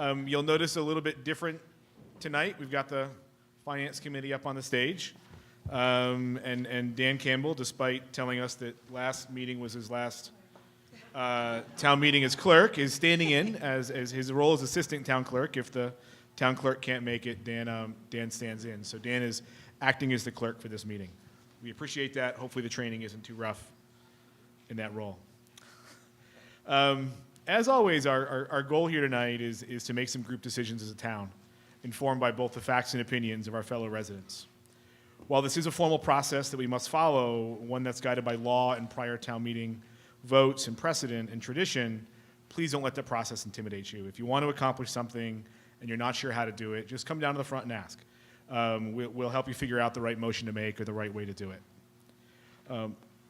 You'll notice a little bit different tonight. We've got the Finance Committee up on the stage. And Dan Campbell, despite telling us that last meeting was his last town meeting as clerk, is standing in as his role as assistant town clerk. If the town clerk can't make it, Dan stands in. So Dan is acting as the clerk for this meeting. We appreciate that. Hopefully the training isn't too rough in that role. As always, our goal here tonight is to make some group decisions as a town, informed by both the facts and opinions of our fellow residents. While this is a formal process that we must follow, one that's guided by law and prior town meeting votes and precedent and tradition, please don't let that process intimidate you. If you want to accomplish something and you're not sure how to do it, just come down to the front and ask. We'll help you figure out the right motion to make or the right way to do it.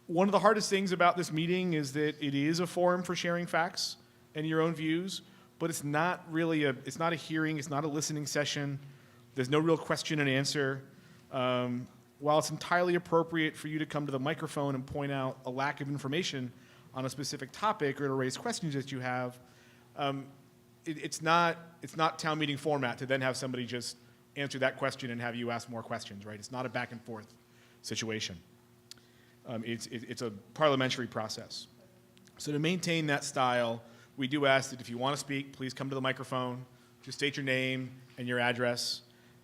One of the hardest things about this meeting is that it is a forum for sharing facts and your own views, but it's not really it's not a hearing, it's not a listening session. There's no real question and answer. While it's entirely appropriate for you to come to the microphone and point out a lack of information on a specific topic or to raise questions that you have, it's not town meeting format to then have somebody just answer that question and have you ask more questions, right? It's not a back and forth situation. It's a parliamentary process. So to maintain that style, we do ask that if you want to speak, please come to the microphone, just state your name and your address.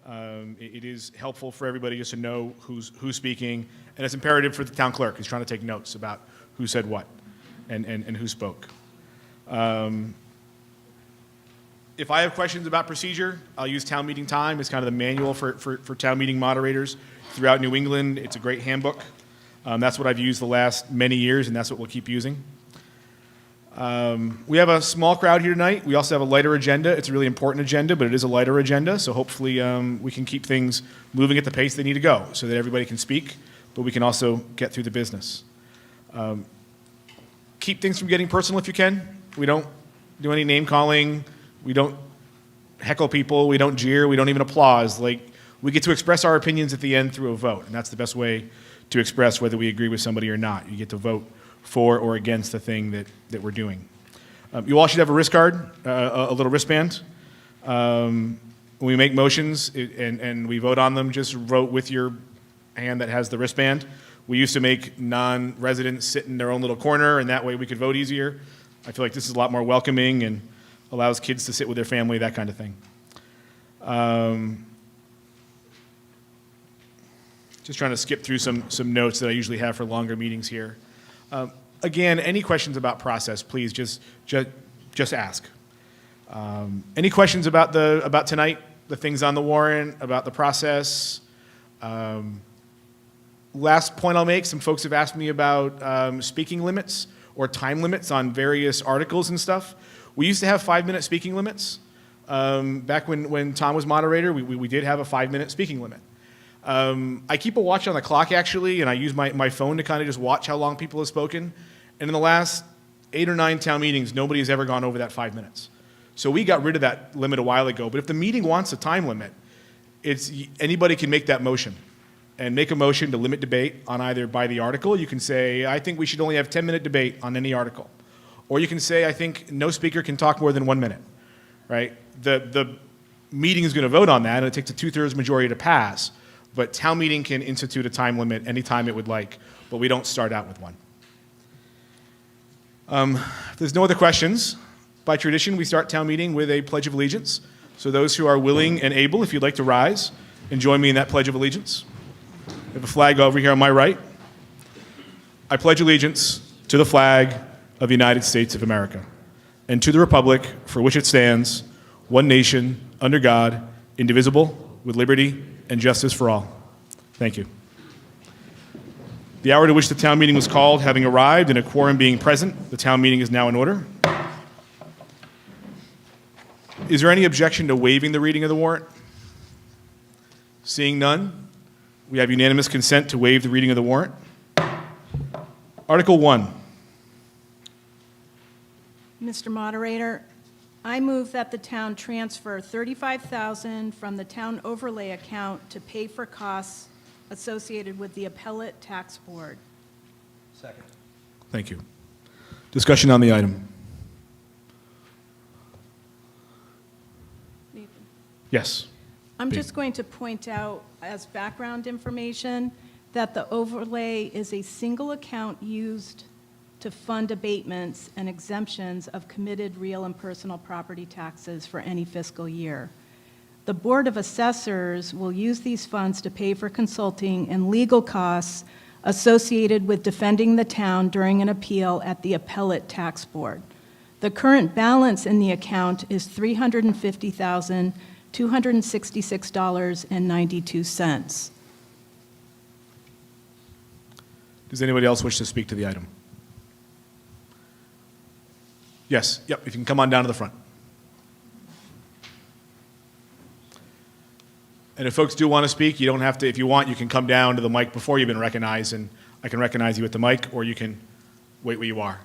It is helpful for everybody just to know who's speaking, and it's imperative for the town clerk who's trying to take notes about who said what and who spoke. If I have questions about procedure, I'll use town meeting time. It's kind of the manual for town meeting moderators throughout New England. It's a great handbook. That's what I've used the last many years, and that's what we'll keep using. We have a small crowd here tonight. We also have a lighter agenda. It's a really important agenda, but it is a lighter agenda, so hopefully we can keep things moving at the pace they need to go so that everybody can speak, but we can also get through the business. Keep things from getting personal if you can. We don't do any name calling. We don't heckle people. We don't jeer. We don't even applause. We get to express our opinions at the end through a vote, and that's the best way to express whether we agree with somebody or not. You get to vote for or against the thing that we're doing. You all should have a wrist guard, a little wristband. When we make motions and we vote on them, just vote with your hand that has the wristband. We used to make non-residents sit in their own little corner, and that way we could vote easier. I feel like this is a lot more welcoming and allows kids to sit with their family, that kind of thing. Just trying to skip through some notes that I usually have for longer meetings here. Again, any questions about process, please just ask. Any questions about tonight, the things on the warrant, about the process? Last point I'll make, some folks have asked me about speaking limits or time limits on various articles and stuff. We used to have 5-minute speaking limits. Back when Tom was moderator, we did have a 5-minute speaking limit. I keep a watch on the clock, actually, and I use my phone to kind of just watch how long people have spoken. And in the last 8 or 9 town meetings, nobody has ever gone over that 5 minutes. So we got rid of that limit a while ago. But if the meeting wants a time limit, anybody can make that motion and make a motion to limit debate on either by the article. You can say, I think we should only have 10-minute debate on any article. Or you can say, I think no speaker can talk more than 1 minute, right? The meeting is going to vote on that, and it takes a 2/3 majority to pass. But town meeting can institute a time limit anytime it would like, but we don't start out with one. If there's no other questions, by tradition, we start town meeting with a Pledge of Allegiance. So those who are willing and able, if you'd like to rise and join me in that Pledge of Allegiance. I have a flag over here on my right. I pledge allegiance to the flag of the United States of America and to the republic for which it stands, one nation, under God, indivisible, with liberty and justice for all. Thank you. The hour to which the town meeting was called having arrived and a quorum being present, the town meeting is now in order. Is there any objection to waiving the reading of the warrant? Seeing none, we have unanimous consent to waive the reading of the warrant. Article 1. Mr. Moderator, I move that the town transfer $35,000 from the town overlay account to pay for costs associated with the appellate tax board. Second. Thank you. Discussion on the item. Yes. I'm Please. just going to point out as background information that the overlay is a single account used to fund abatements and exemptions of committed real and personal property taxes for any fiscal year. The Board of Assessors will use these funds to pay for consulting and legal costs associated with defending the town during an appeal at the Appellate Tax Board. The current balance in the account is $350,266.92. Does anybody else wish to speak to the item? Yes, yep, if you can come on down to the front. And if folks do want to speak, you don't have to, if you want, you can come down to the mic before you've been recognized, and I can recognize you at the mic, or you can wait where you are.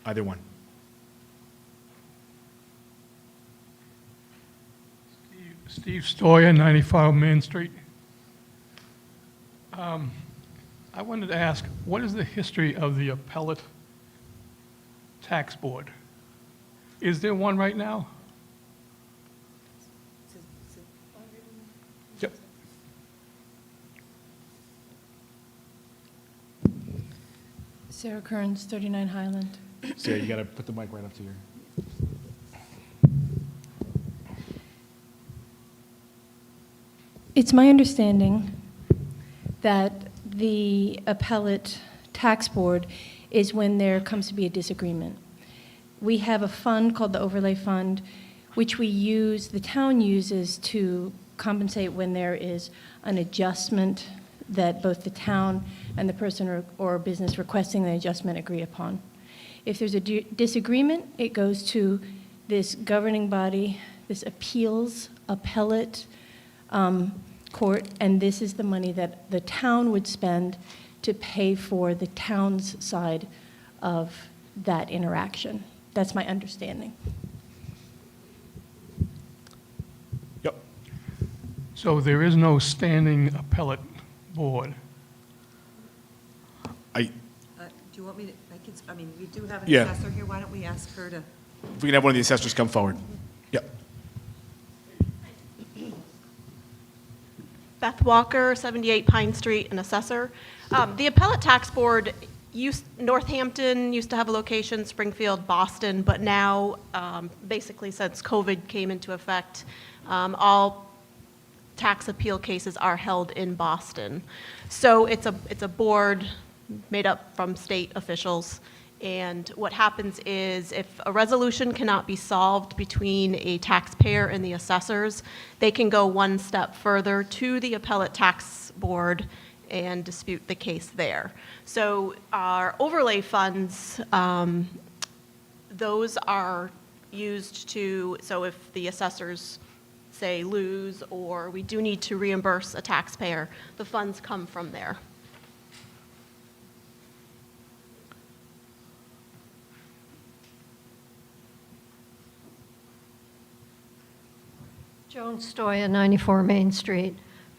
Either one. Steve Stoyer, 95 Main Street. I wanted to ask, what is the history of the Appellate Tax Board? Is there one right now? Yep. Sarah Kearns, 39 Highland. So you got to put the mic right up to your. It's my understanding that the appellate tax board is when there comes to be a disagreement. We have a fund called the Overlay Fund, which we use, the town uses to compensate when there is an adjustment that both the town and the person or business requesting the adjustment agree upon. If there's a disagreement, it goes to this governing body, this appeals appellate court, and this is the money that the town would spend to pay for the town's side of that interaction. That's my understanding. Yep. So there is no standing appellate board? I, Do you want me to, I mean, we do have an Yeah. assessor here, why don't we ask her to? if we can have one of the assessors come forward. Yep. Beth Walker, 78 Pine Street, an assessor. The Appellate Tax Board Northampton used to have a location, Springfield, Boston, but now, basically since COVID came into effect, all tax appeal cases are held in Boston. So it's a board made up from state officials. And what happens is if a resolution cannot be solved between a taxpayer and the assessors, they can go one step further to the Appellate Tax Board and dispute the case there. So our overlay funds, those are used to, so if the assessors say lose or we do need to reimburse a taxpayer, the funds come from there. Joan Stoya, 94 Main Street.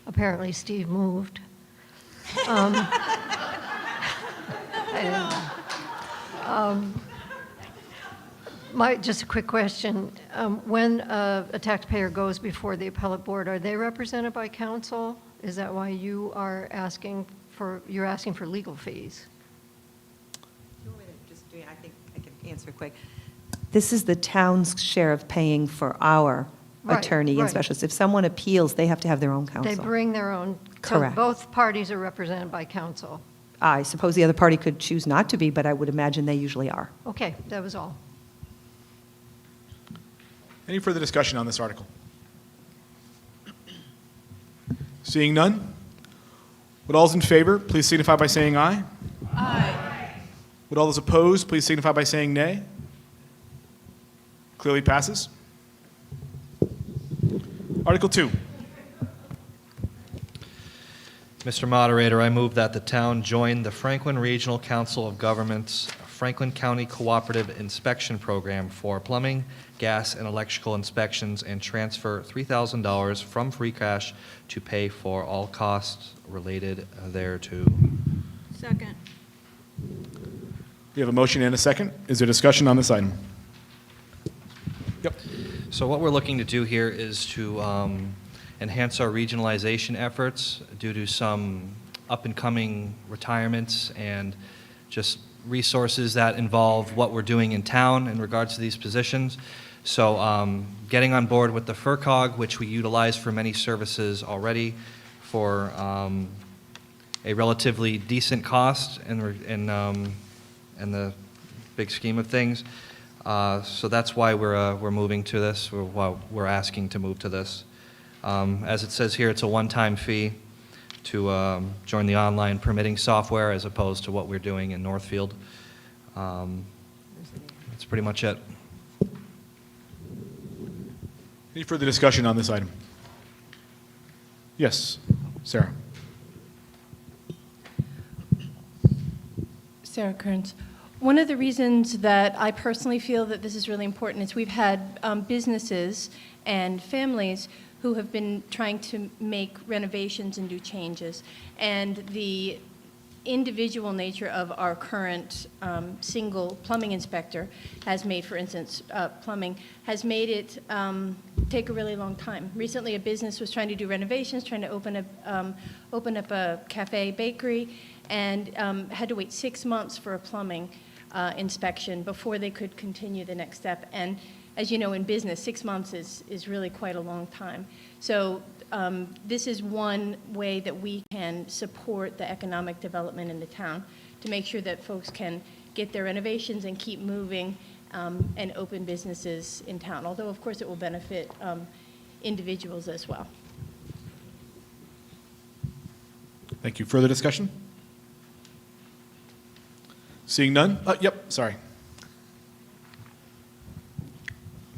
Apparently Steve moved. Just a quick question. When a taxpayer goes before the appellate board, are they represented by counsel? Is that why you are asking for legal fees? You want me to just do, I think I can answer quick. This is the town's share of paying for our Right, attorney and right. specialist. If someone appeals, they have to have their own counsel. They bring their own. Correct. So both parties are represented by counsel. I suppose the other party could choose not to be, but I would imagine they usually are. Okay, that was all. Any further discussion on this article? Seeing none? Would all those in favor please signify by saying aye? Aye. Would all those opposed please signify by saying nay? Clearly passes. Article 2. Mr. Moderator, I move that the town join the Franklin Regional Council of Governments Franklin County Cooperative Inspection Program for plumbing, gas, and electrical inspections and transfer $3,000 from free cash to pay for all costs related thereto. Second. We have a motion and a second. Is there discussion on this item? Yep. So what we're looking to do here is to enhance our regionalization efforts due to some up-and-coming retirements and just resources that involve what we're doing in town in regards to these positions. So getting on board with the FERCog, which we utilize for many services already for a relatively decent cost in the big scheme of things. So that's why we're moving to this, or why we're asking to move to this. As it says here, it's a one-time fee to join the online permitting software as opposed to what we're doing in Northfield. That's pretty much it. Any further discussion on this item? Yes, Sarah. Sarah Kearns. One of the reasons that I personally feel that this is really important is we've had businesses and families who have been trying to make renovations and do changes. And the individual nature of our current single plumbing inspector has made, for instance, plumbing, has made it take a really long time. Recently, a business was trying to do renovations, trying to open up a cafe bakery, and had to wait 6 months for a plumbing inspection before they could continue the next step. And as you know, in business, 6 months is really quite a long time. So this is one way that we can support the economic development in the town to make sure that folks can get their renovations and keep moving and open businesses in town, although of course it will benefit individuals as well. Thank you. Further discussion? Seeing none? Yep, sorry.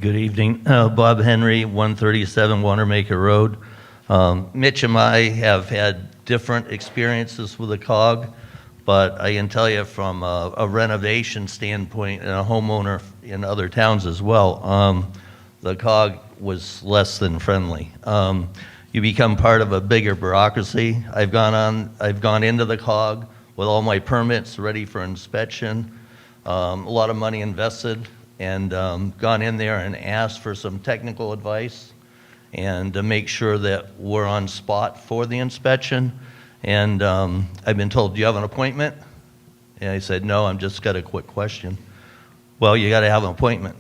Good evening. Bob Henry, 137 Wanamaker Road. Mitch and I have had different experiences with the COG, but I can tell you from a renovation standpoint and a homeowner in other towns as well, the COG was less than friendly. You become part of a bigger bureaucracy. I've gone into the COG with all my permits ready for inspection, a lot of money invested, and gone in there and asked for some technical advice and to make sure that we're on spot for the inspection. And I've been told, do you have an appointment? And I said, no, I'm just got a quick question. Well, you got to have an appointment.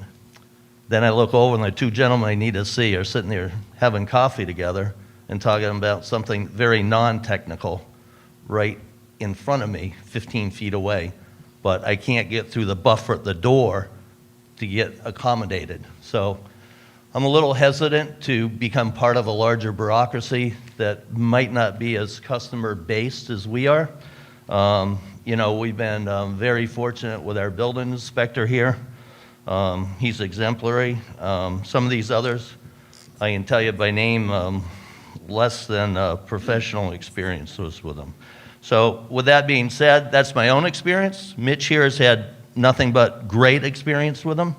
Then I look over and the two gentlemen I need to see are sitting there having coffee together and talking about something very non-technical right in front of me, 15 feet away. But I can't get through the buffer at the door to get accommodated. So I'm a little hesitant to become part of a larger bureaucracy that might not be as customer-based as we are. You know, we've been very fortunate with our building inspector here. He's exemplary. Some of these others, I can tell you by name, less than professional experiences with them. So with that being said, that's my own experience. Mitch here has had nothing but great experience with him.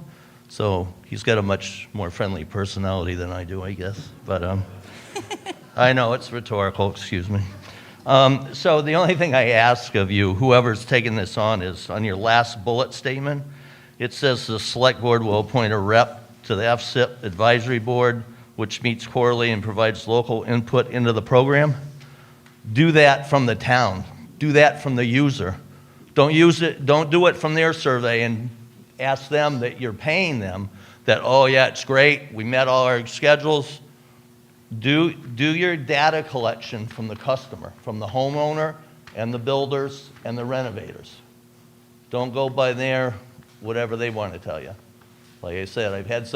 So he's got a much more friendly personality than I do, I guess. But I know it's rhetorical, excuse me. So the only thing I ask of you, whoever's taking this on, is on your last bullet statement, it says the select board will appoint a rep to the FSIP advisory board, which meets quarterly and provides local input into the program. Do that from the town. Do that from the user. Don't do it from their survey and ask them that you're paying them that, oh yeah, it's great, we met all our schedules. Do your data collection from the customer, from the homeowner and the builders and the renovators. Don't go by their whatever they want to tell you. Like I said, I've had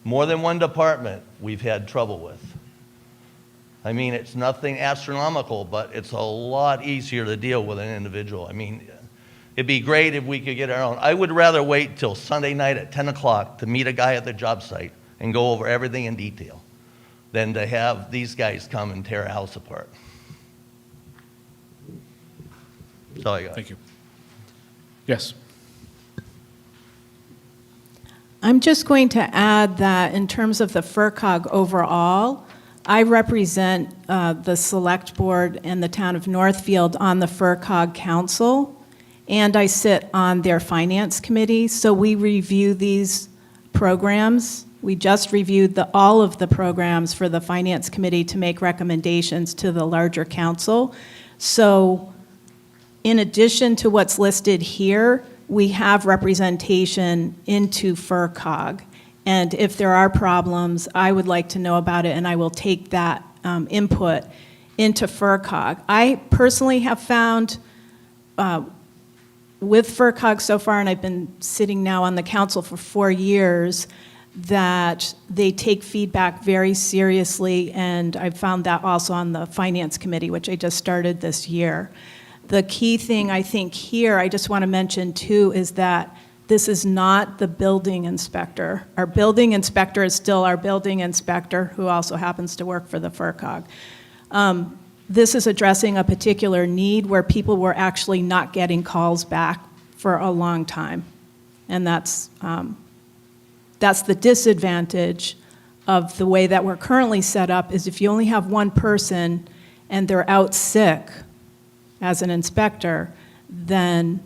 more than one department we've had trouble with. I mean, it's nothing astronomical, but it's a lot easier to deal with an individual. I mean, it'd be great if we could get our own. I would rather wait till Sunday night at 10 o'clock to meet a guy at the job site and go over everything in detail than to have these guys come and tear a house apart. That's all I got. Thank you. Yes. I'm just going to add that in terms of the FERCog overall, I represent the Select Board and the town of Northfield on the FERCog Council, and I sit on their finance committee, so we review these programs We just reviewed all of the programs for the Finance Committee to make recommendations to the larger council. So in addition to what's listed here, we have representation into FERCog. And if there are problems, I would like to know about it, and I will take that input into FERCog. I personally have found with FERCog so far, and I've been sitting now on the council for 4 years, that they take feedback very seriously, and I've found that also on the Finance Committee, which I just started this year. The key thing I think here, I just want to mention too, is that this is not the building inspector. Our building inspector is still our building inspector, who also happens to work for the FERCog. This is addressing a particular need where people were actually not getting calls back for a long time. And that's the disadvantage of the way that we're currently set up, is if you only have one person and they're out sick as an inspector, then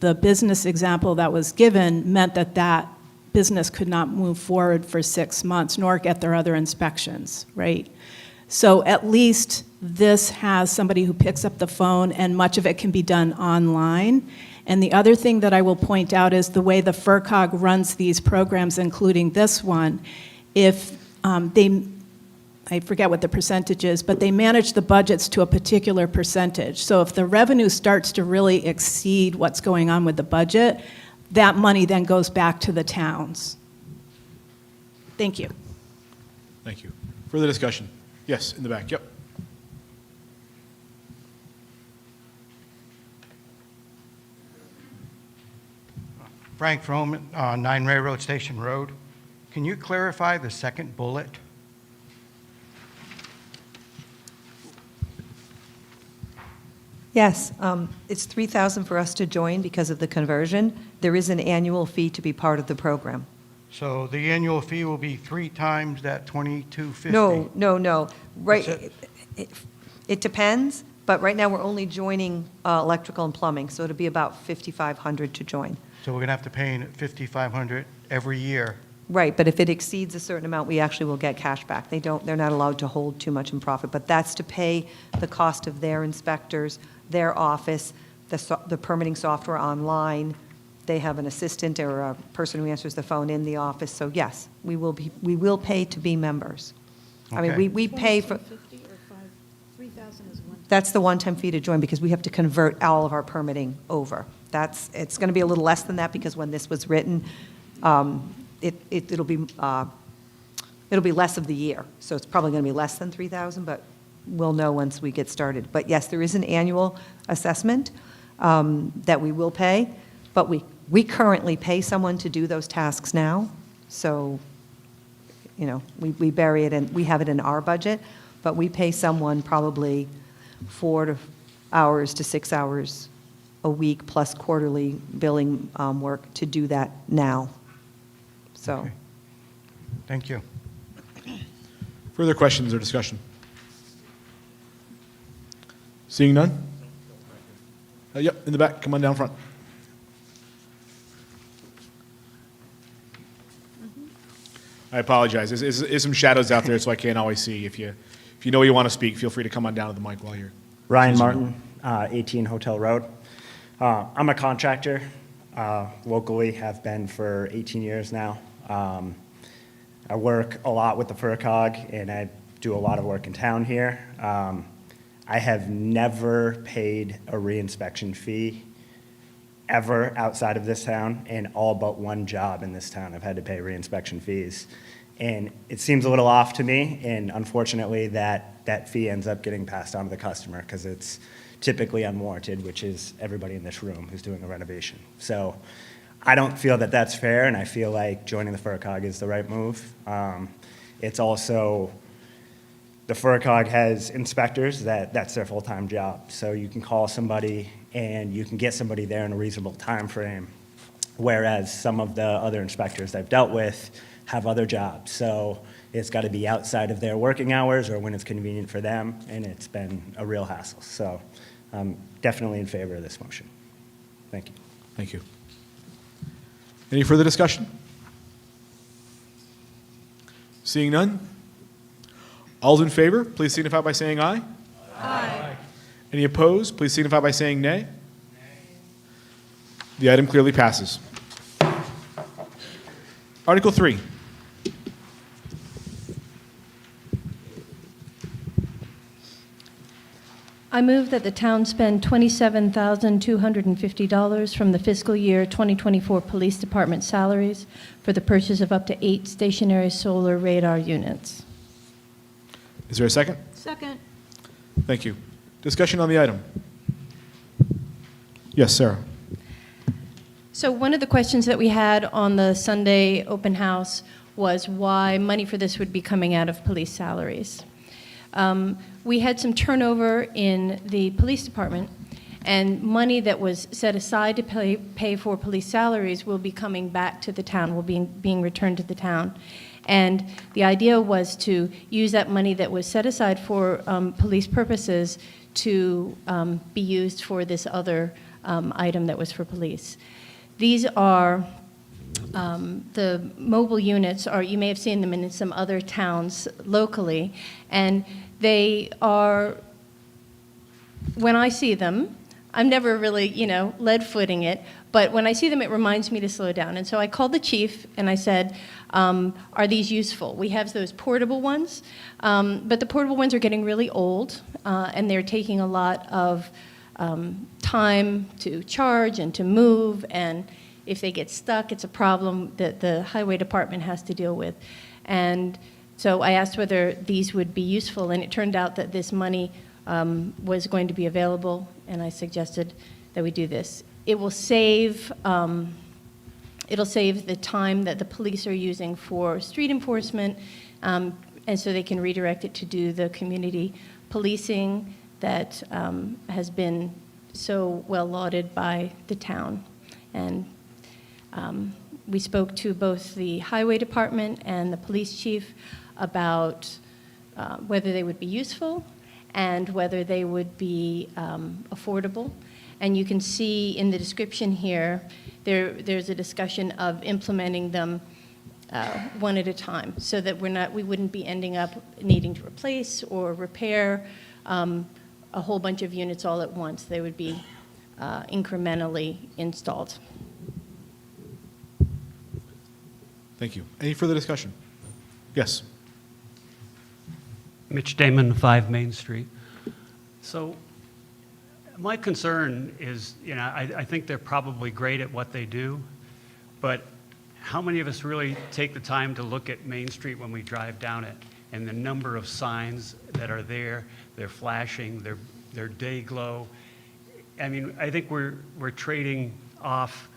the business example that was given meant that that business could not move forward for 6 months nor get their other inspections, right? So at least this has somebody who picks up the phone, and much of it can be done online. And the other thing that I will point out is the way the FERCog runs these programs, including this one, if I forget what the percentage is, but they manage the budgets to a particular percentage. So if the revenue starts to really exceed what's going on with the budget, that money then goes back to the towns. Thank you. Thank you. Further discussion? Yes, in the back, yep. Frank Froman, 9 Railroad Station Road. Can you clarify the second bullet? Yes, it's $3,000 for us to join because of the conversion. There is an annual fee to be part of the program. So the annual fee will be 3 times that $22.50? No. Right, What's it depends, but right now we're only joining electrical and plumbing, so it'll be about $5,500 to join. So we're going to have to pay $5,500 every year. Right, but if it exceeds a certain amount, we actually will get cash back. They're not allowed to hold too much in profit, but that's to pay the cost of their inspectors, their office, the permitting software online. They have an assistant or a person who answers the phone in the office. So yes, we will pay to be members. I mean, Okay. we pay for, 3,000 is one. that's the one-time fee to join because we have to convert all of our permitting over. It's going to be a little less than that because when this was written, it'll be less of the year. So it's probably going to be less than 3,000, but we'll know once we get started. But yes, there is an annual assessment that we will pay, but we currently pay someone to do those tasks now. So, you know, we bury it and we have it in our budget, but we pay someone probably 4 hours to 6 hours a week plus quarterly billing work to do that now. So. Okay. Thank you. Further questions or discussion? Seeing none? Yep, in the back, come on down front. I apologize. There's some shadows out there, so I can't always see. If you know you want to speak, feel free to come on down to the mic while you're. Ryan Martin, 18 Hotel Road. I'm a contractor, locally, have been for 18 years now. I work a lot with the FERCog, and I do a lot of work in town here. I have never paid a reinspection fee ever outside of this town, and all but one job in this town I've had to pay reinspection fees. And it seems a little off to me, and unfortunately that fee ends up getting passed on to the customer because it's typically unwarranted, which is everybody in this room who's doing a renovation. So I don't feel that that's fair, and I feel like joining the FERCog is the right move. It's also, the FERCog has inspectors that's their full-time job. So you can call somebody and you can get somebody there in a reasonable time frame, whereas some of the other inspectors I've dealt with have other jobs. So it's got to be outside of their working hours or when it's convenient for them, and it's been a real hassle. So I'm definitely in favor of this motion. Thank you. Thank you. Any further discussion? Seeing none? All's in favor, please signify by saying aye. Aye. Any opposed, please signify by saying nay. The item clearly passes. Article 3. I move that the town spend $27,250 from the fiscal year 2024 Police Department salaries for the purchase of up to 8 stationary solar radar units. Is there a second? Second. Thank you. Discussion on the item. Yes, Sarah. So one of the questions that we had on the Sunday open house was why money for this would be coming out of police salaries. We had some turnover in the police department, and money that was set aside to pay for police salaries will be coming back to the town, will be being returned to the town. And the idea was to use that money that was set aside for police purposes to be used for this other item that was for police. These are the mobile units. You may have seen them in some other towns locally, and they are, when I see them, I'm never really, lead-footing it, but when I see them, it reminds me to slow down. And so I called the chief and I said, are these useful? We have those portable ones, but the portable ones are getting really old, and they're taking a lot of time to charge and to move, and if they get stuck, it's a problem that the highway department has to deal with. And so I asked whether these would be useful, and it turned out that this money was going to be available, and I suggested that we do this. It will save, it'll save the time that the police are using for street enforcement, and so they can redirect it to do the community policing that has been so well lauded by the town. And we spoke to both the highway department and the police chief about whether they would be useful and whether they would be affordable. And you can see in the description here, there's a discussion of implementing them one at a time, so that we wouldn't be ending up needing to replace or repair a whole bunch of units all at once. They would be incrementally installed. Thank you. Any further discussion? Yes. Mitch Damon, 5 Main Street. So my concern is, I think they're probably great at what they do, but how many of us really take the time to look at Main Street when we drive down it and the number of signs that are there? They're flashing, they're day glow. I mean, I think we're trading off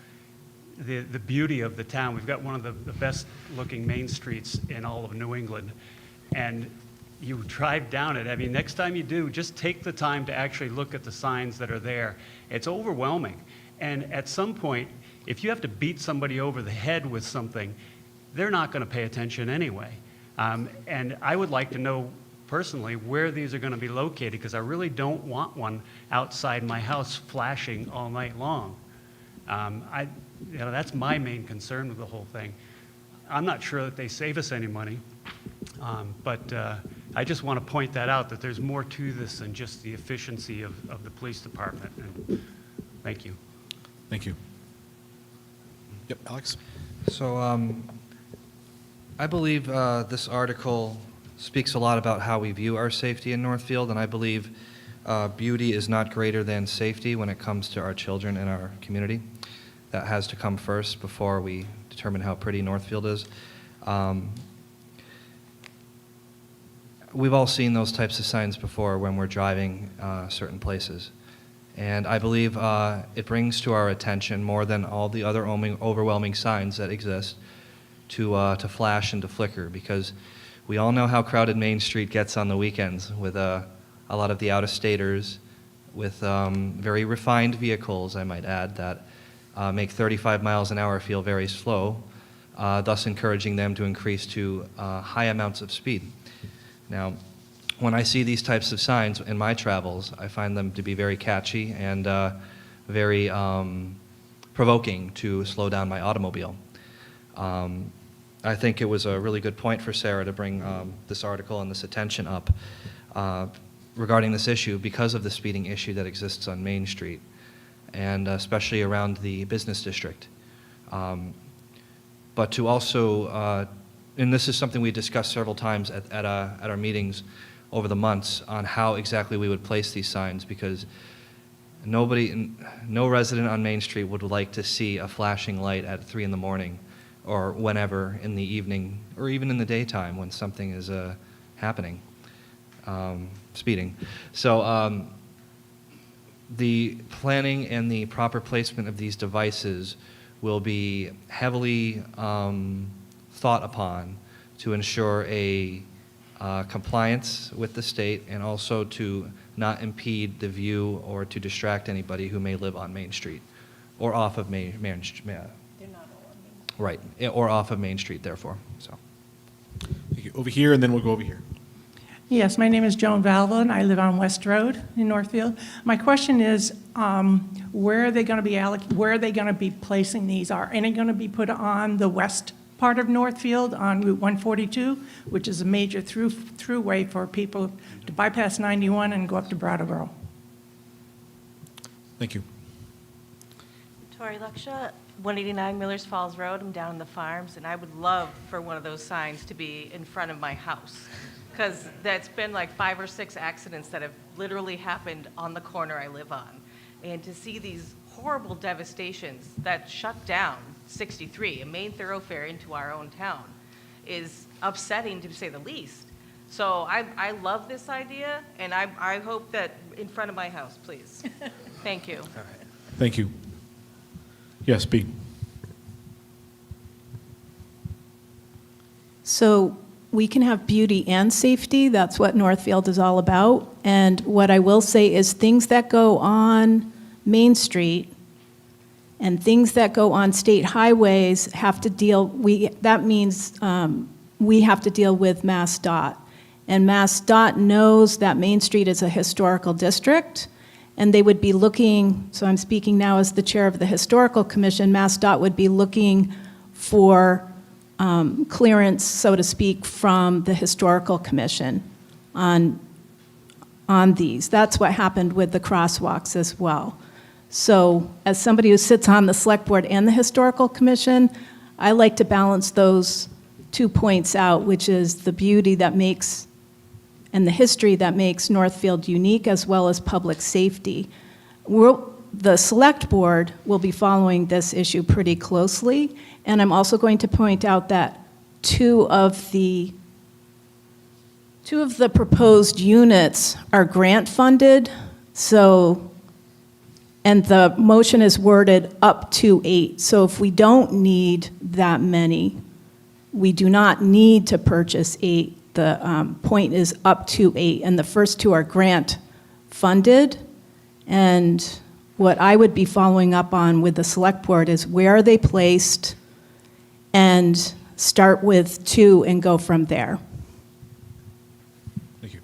the beauty of the town. We've got one of the best looking main streets in all of New England. And you drive down it. I mean, next time you do, just take the time to actually look at the signs that are there. It's overwhelming. And at some point, if you have to beat somebody over the head with something, they're not going to pay attention anyway. And I would like to know personally where these are going to be located, because I really don't want one outside my house flashing all night long. That's my main concern with the whole thing. I'm not sure that they save us any money, but I just want to point that out, that there's more to this than just the efficiency of the police department. And thank you. Thank you. Yep, Alex? So I believe this article speaks a lot about how we view our safety in Northfield, and I believe beauty is not greater than safety when it comes to our children and our community. That has to come first before we determine how pretty Northfield is. We've all seen those types of signs before when we're driving certain places. And I believe it brings to our attention more than all the other overwhelming signs that exist to flash and to flicker, because we all know how crowded Main Street gets on the weekends with a lot of the out-of-staters with very refined vehicles, I might add, that make 35 miles an hour feel very slow, thus encouraging them to increase to high amounts of speed. Now, when I see these types of signs in my travels, I find them to be very catchy and very provoking to slow down my automobile. I think it was a really good point for Sarah to bring this article and this attention up regarding this issue because of the speeding issue that exists on Main Street, and especially around the business district. But to also, and this is something we discussed several times at our meetings over the months on how exactly we would place these signs, because no resident on Main Street would like to see a flashing light at 3 in the morning or whenever in the evening or even in the daytime when something is happening, speeding. So the planning and the proper placement of these devices will be heavily thought upon to ensure a compliance with the state and also to not impede the view or to distract anybody who may live on Main Street or off of Main Street. They're not all on Main Street. Right, or off of Main Street, therefore. So. Thank you. Over here, and then we'll go over here. Yes, my name is Joan Valva, and I live on West Road in Northfield. My question is, where are they going to be placing these? Are any going to be put on the west part of Northfield on Route 142, which is a major throughway for people to bypass 91 and go up to Brattleboro? Thank you. Tori Luksha, 189 Millers Falls Road. I'm down in the farms, and I would love for one of those signs to be in front of my house, because that's been like 5 or 6 accidents that have literally happened on the corner I live on. And to see these horrible devastations that shut down 63, a main thoroughfare into our own town, is upsetting to say the least. So I love this idea, and I hope that in front of my house, please. Thank you. Thank you. Yes, B. So we can have beauty and safety. That's what Northfield is all about. And what I will say is things that go on Main Street and things that go on state highways have to deal, that means we have to deal with MassDOT. And MassDOT knows that Main Street is a historical district, and they would be looking, so I'm speaking now as the chair of the Historical Commission, MassDOT would be looking for clearance, so to speak, from the Historical Commission on these. That's what happened with the crosswalks as well. So as somebody who sits on the Select Board and the Historical Commission, I like to balance those 2 points out, which is the beauty that makes and the history that makes Northfield unique, as well as public safety. The Select Board will be following this issue pretty closely, and I'm also going to point out that two of the proposed units are grant funded, and the motion is worded up to 8. So if we don't need that many, we do not need to purchase 8. The point is up to 8, and the first 2 are grant funded. And what I would be following up on with the Select Board is where are they placed, and start with 2 and go from there. Thank you.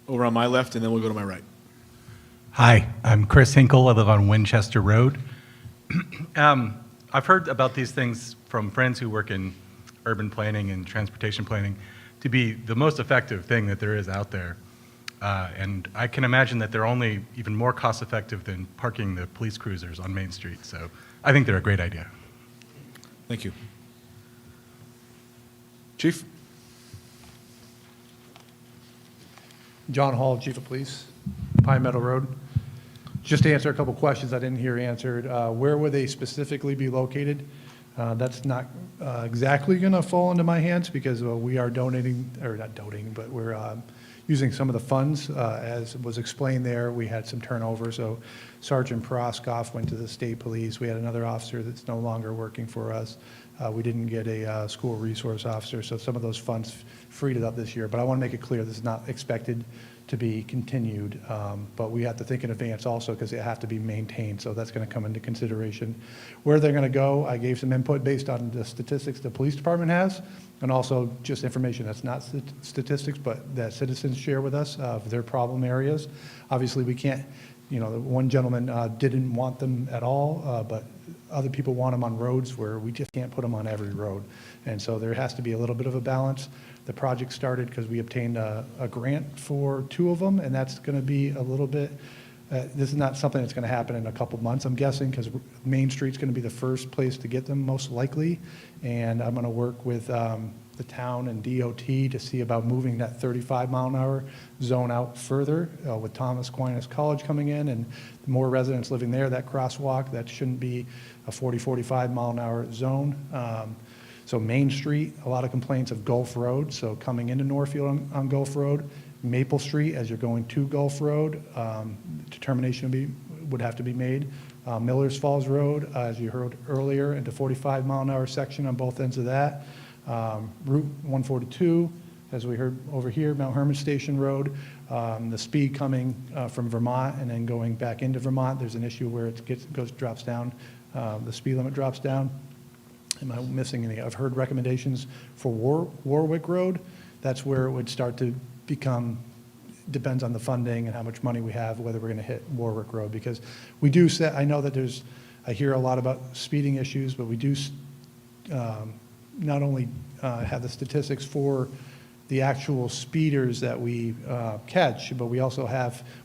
Over on my left, and then we'll go to my right. Hi, I'm Chris Hinkle. I live on Winchester Road. I've heard about these things from friends who work in urban planning and transportation planning to be the most effective thing that there is out there. And I can imagine that they're only even more cost effective than parking the police cruisers on Main Street. So I think they're a great idea. Thank you. Chief? John Hall, Chief of Police, Pine Meadow Road. Just to answer a couple questions I didn't hear answered, where would they specifically be located? That's not exactly going to fall into my hands because we are donating, or not donating, but we're using some of the funds. As was explained there, we had some turnover. So Sergeant Proskoff went to the state police. We had another officer that's no longer working for us. We didn't get a school resource officer, so some of those funds freed it up this year. But I want to make it clear this is not expected to be continued, but we have to think in advance also because they have to be maintained, so that's going to come into consideration. Where they're going to go, I gave some input based on the statistics the police department has, and also just information that's not statistics, but that citizens share with us of their problem areas. Obviously, we can't, the one gentleman didn't want them at all, but other people want them on roads where we just can't put them on every road. And so there has to be a little bit of a balance. The project started because we obtained a grant for 2 of them, and that's going to be a little bit, this is not something that's going to happen in a couple months, I'm guessing, because Main Street's going to be the first place to get them, most likely. And I'm going to work with the town and DOT to see about moving that 35-mile-an-hour zone out further with Thomas Aquinas College coming in and more residents living there, that crosswalk, that shouldn't be a 40, 45-mile-an-hour zone. So Main Street, a lot of complaints of Gulf Road, so coming into Northfield on Gulf Road. Maple Street, as you're going to Gulf Road, determination would have to be made. Millers Falls Road, as you heard earlier, into 45-mile-an-hour section on both ends of that. Route 142, as we heard over here, Mount Herman Station Road. The speed coming from Vermont and then going back into Vermont, there's an issue where it drops down, the speed limit drops down. Am I missing anything? I've heard recommendations for Warwick Road. That's where it would start to become, depends on the funding and how much money we have, whether we're going to hit Warwick Road. Because we do set, I know that I hear a lot about speeding issues, but we do not only have the statistics for the actual speeders that we catch, but we also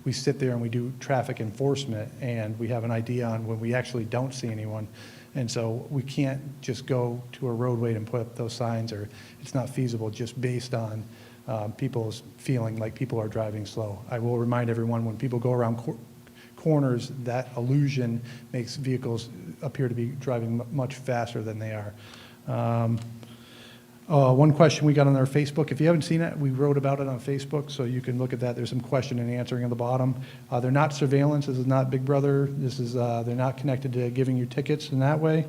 we sit there and we do traffic enforcement, and we have an idea on when we actually don't see anyone. And so we can't just go to a roadway and put up those signs, or it's not feasible just based on people's feeling like people are driving slow. I will remind everyone, when people go around corners, that illusion makes vehicles appear to be driving much faster than they are. One question we got on our Facebook, if you haven't seen it, we wrote about it on Facebook, so you can look at that. There's some question and answering at the bottom. They're not surveillance. This is not Big Brother. This is, they're not connected to giving you tickets in that way.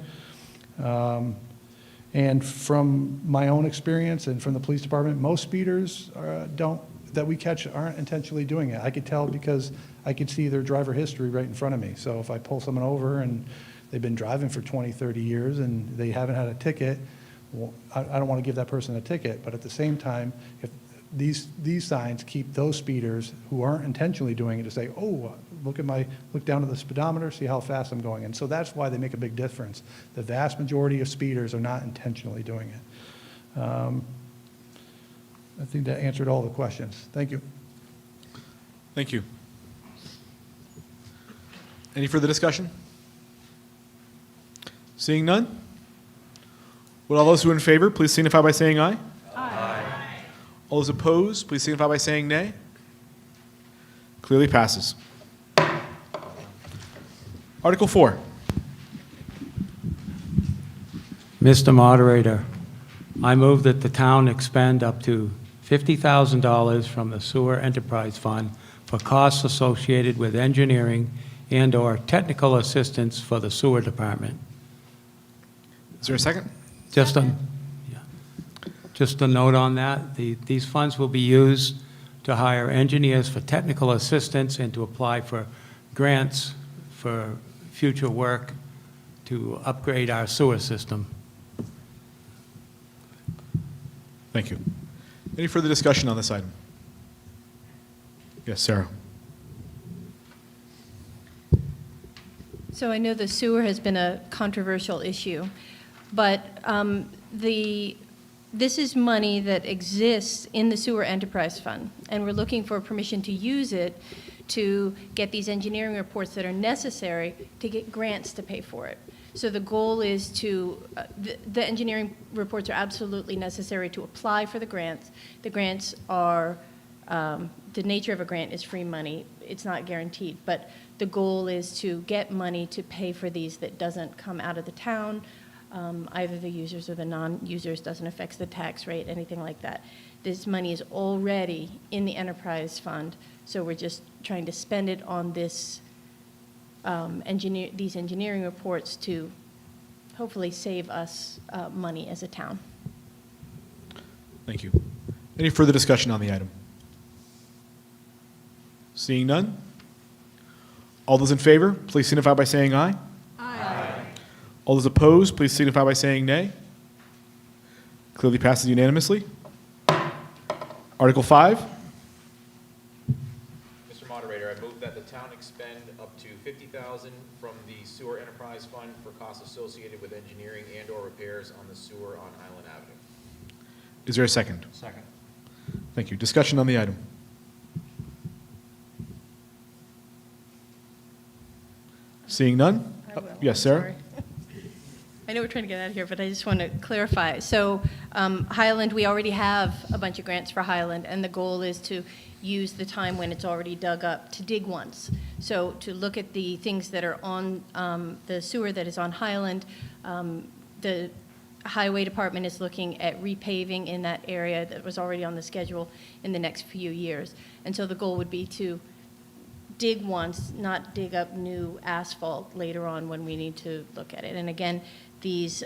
And from my own experience and from the police department, most speeders that we catch aren't intentionally doing it. I could tell because I could see their driver history right in front of me. So if I pull someone over and they've been driving for 20, 30 years and they haven't had a ticket, well, I don't want to give that person a ticket, but at the same time, if these signs keep those speeders who aren't intentionally doing it to say, oh, look down at the speedometer, see how fast I'm going. And so that's why they make a big difference. The vast majority of speeders are not intentionally doing it. I think that answered all the questions. Thank you. Thank you. Any further discussion? Seeing none? Would all those who are in favor, please signify by saying aye. Aye. All those opposed, please signify by saying nay. Clearly passes. Article 4. Mr. Moderator, I move that the town expend up to $50,000 from the Sewer Enterprise Fund for costs associated with engineering and/or technical assistance for the sewer department. Is there a second? Just a note on that, these funds will be used to hire engineers for technical assistance and to apply for grants for future work to upgrade our sewer system. Thank you. Any further discussion on this item? Yes, Sarah. So I know the sewer has been a controversial issue, but this is money that exists in the Sewer Enterprise Fund, and we're looking for permission to use it to get these engineering reports that are necessary to get grants to pay for it. So the goal is to, the engineering reports are absolutely necessary to apply for the grants. The grants are, the nature of a grant is free money. It's not guaranteed, but the goal is to get money to pay for these that doesn't come out of the town, either the users or the non-users, doesn't affect the tax rate, anything like that. This money is already in the enterprise fund, so we're just trying to spend it on this these engineering reports to hopefully save us money as a town. Thank you. Any further discussion on the item? Seeing none? All those in favor, please signify by saying aye. Aye. All those opposed, please signify by saying nay. Clearly passes unanimously. Article 5. Mr. Moderator, I move that the town expend up to $50,000 from the Sewer Enterprise Fund for costs associated with engineering and/or repairs on the sewer on Highland Avenue. Is there a second? Second. Thank you. Discussion on the item. Seeing none? I will. Yes, I'm Sarah? sorry. I know we're trying to get out of here, but I just want to clarify. So Highland, we already have a bunch of grants for Highland, and the goal is to use the time when it's already dug up to dig ones. So to look at the things that are on the sewer that is on Highland, the Highway Department is looking at repaving in that area that was already on the schedule in the next few years. And so the goal would be to dig once, not dig up new asphalt later on when we need to look at it. And again, these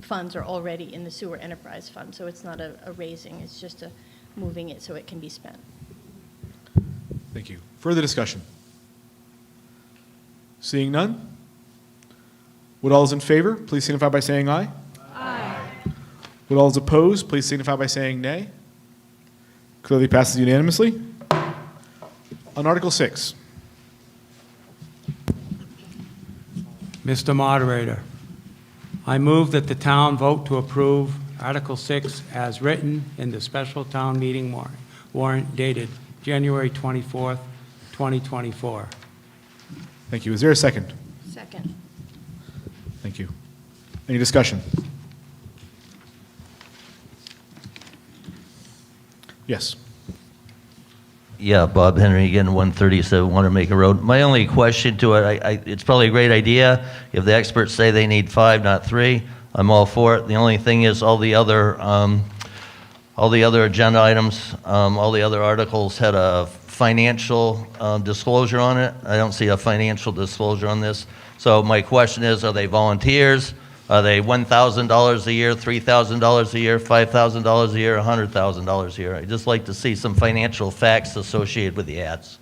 funds are already in the sewer enterprise fund, so it's not a raising, it's just a moving it so it can be spent. Thank you. Further discussion? Seeing none? Would all those in favor, please signify by saying aye. Aye. Would all those opposed, please signify by saying nay. Clearly passes unanimously. On Article 6. Mr. Moderator, I move that the town vote to approve Article 6 as written in the special town meeting warrant dated January 24th, 2024. Thank you. Is there a second? Second. Thank you. Any discussion? Yes. Yeah, Bob Henry again, 137 Wanamaker Road. My only question to it, it's probably a great idea. If the experts say they need 5, not 3, I'm all for it. The only thing is all the other agenda items, all the other articles had a financial disclosure on it. I don't see a financial disclosure on this. So my question is, are they volunteers? Are they $1,000 a year, $3,000 a year, $5,000 a year, $100,000 a year? I'd just like to see some financial facts associated with the ads.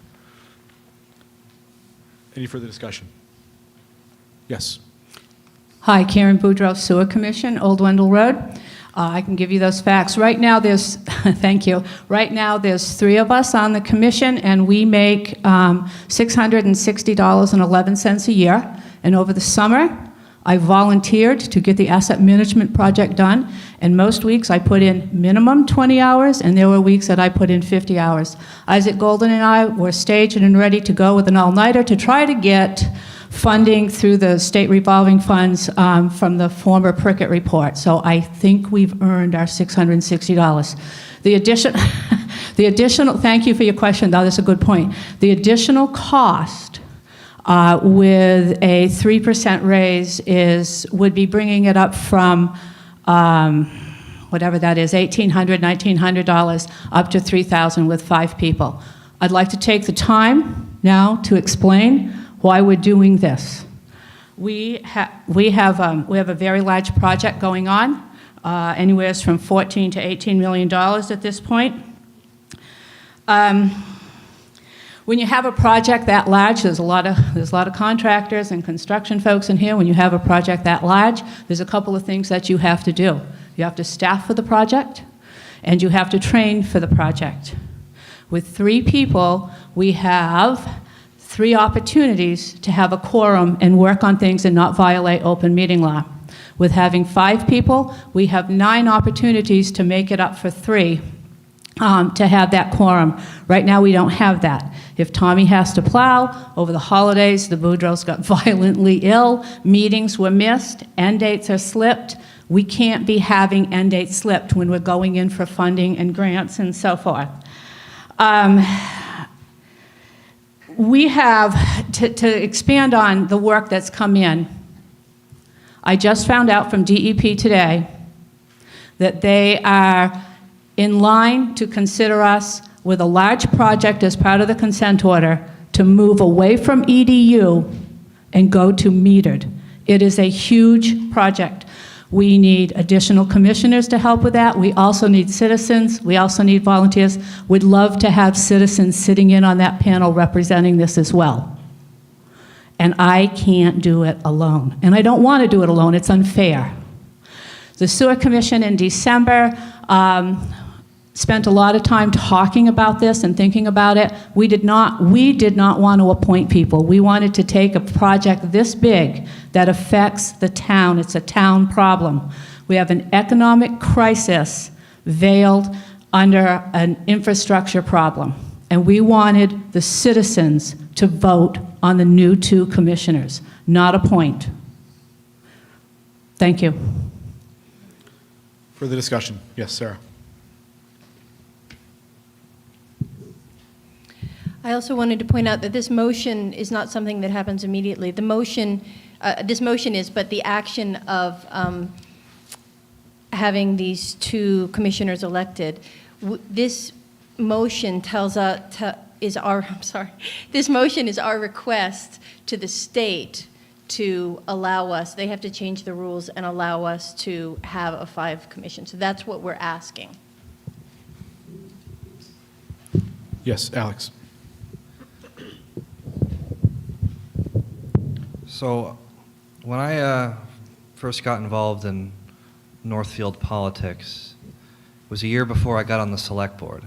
Any further discussion? Yes. Hi, Karen Boudreau, Sewer Commission, Old Wendell Road. I can give you those facts. Right now, there's, thank you. Right now, there's 3 of us on the commission, and we make $660.11 a year. And over the summer, I volunteered to get the asset management project done, and most weeks I put in minimum 20 hours, and there were weeks that I put in 50 hours. Isaac Golden and I were staged and ready to go with an all-nighter to try to get funding through the state revolving funds from the former Prickett report. So I think we've earned our $660. The additional, thank you for your question, though, that's a good point. The additional cost with a 3% raise would be bringing it up from whatever that is, $1,800, $1,900 up to $3,000 with 5 people. I'd like to take the time now to explain why we're doing this. We have a very large project going on, anywhere from $14 to $18 million at this point. When you have a project that large, there's a lot of contractors and construction folks in here. When you have a project that large, there's a couple of things that you have to do. You have to staff for the project, and you have to train for the project. With 3 people, we have 3 opportunities to have a quorum and work on things and not violate open meeting law. With having 5 people, we have 9 opportunities to make it up for 3 to have that quorum. Right now, we don't have that. If Tommy has to plow, over the holidays, the Boudreaux got violently ill, meetings were missed, end dates are slipped. We can't be having end dates slipped when we're going in for funding and grants and so forth. We have, to expand on the work that's come in, I just found out from DEP today that they are in line to consider us with a large project as part of the consent order to move away from EDU and go to metered. It is a huge project. We need additional commissioners to help with that. We also need citizens. We also need volunteers. We'd love to have citizens sitting in on that panel representing this as well. And I can't do it alone. And I don't want to do it alone. It's unfair. The Sewer Commission in December spent a lot of time talking about this and thinking about it. We did not want to appoint people. We wanted to take a project this big that affects the town. It's a town problem. We have an economic crisis veiled under an infrastructure problem. And we wanted the citizens to vote on the new 2 commissioners, not appoint. Thank you. Further discussion? Yes, Sarah. I also wanted to point out that this motion is not something that happens immediately. The motion, this motion is, but the action of having these 2 commissioners elected, this motion this motion is our request to the state to allow us, they have to change the rules and allow us to have a 5 commission. So that's what we're asking. Yes, Alex. So, when I first got involved in Northfield politics, it was a year before I got on the select board,